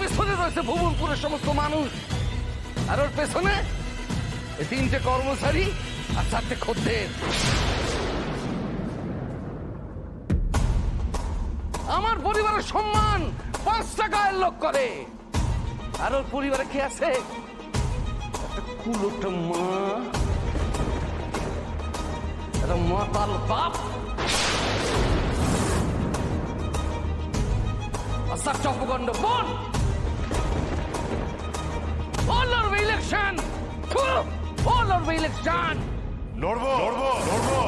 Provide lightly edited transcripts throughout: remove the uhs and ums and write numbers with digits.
পেছনে রয়েছে ভুবনপুরের সমস্ত মানুষ, আর ওর পেছনে এই 3টে কর্মচারী আর 4টে খদ্দের। আমার পরিবারের সম্মান 5 টাকায় লোক করে, আর ওর পরিবারে কি আছে? একটা কুলোটা মা, একটা মাতাল বাপ, আর 4টা অপকণ্ড বোন। All over election! All over election! লড়বো লড়বো লড়বো।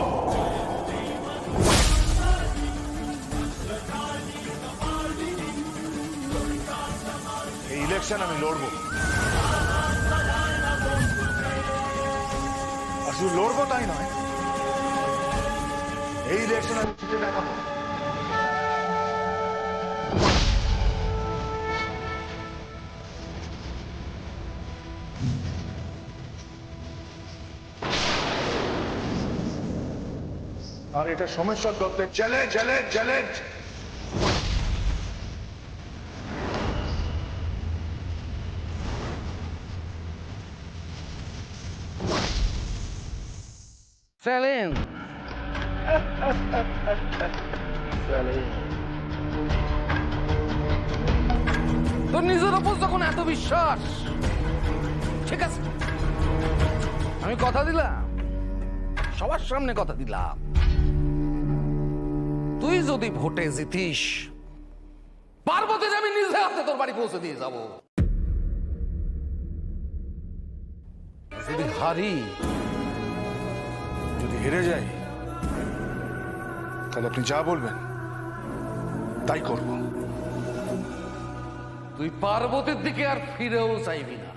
এই ইলেকশন আমি লড়বো, আর শুধু লড়বো তাই নয়, এই ইলেকশন আমি জিতে দেখাবো। আর এটা সোমেশ্বর দত্তের চ্যালেঞ্জ চ্যালেঞ্জ চ্যালেঞ্জ। Challenge! তোর নিজের ওপর যখন এত বিশ্বাস, ঠিক আছে, আমি কথা দিলাম, সবার সামনে কথা দিলাম, তুই যদি ভোটে জিতিস, পার্বতী আমি নিজে হাতে তোর বাড়ি পৌঁছে দিয়ে যাব। যদি হারি, যদি হেরে যাই, তাহলে আপনি যা বলবেন তাই করব। তুই পার্বতীর দিকে আর ফিরেও চাইবি না,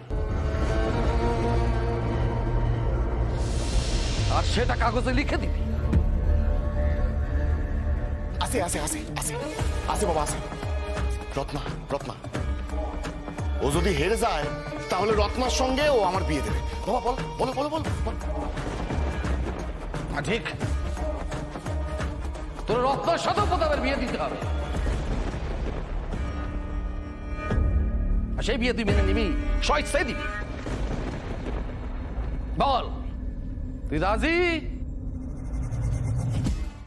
আর সেটা কাগজে লিখে দিবি। আসে আসে আসে আসে আসে বাবা আসে। রত্না রত্না, ও যদি হেরে যায় তাহলে রত্নার সঙ্গে ও আমার বিয়ে দেবে। বাবা বল বলো বলো বলো বল। ঠিক, তোর রত্নার সাথেও প্রতাপের বিয়ে দিতে হবে, আর সেই বিয়ে তুই মেনে নিবি, স্বেচ্ছায় দিবি। বল, তুই রাজি?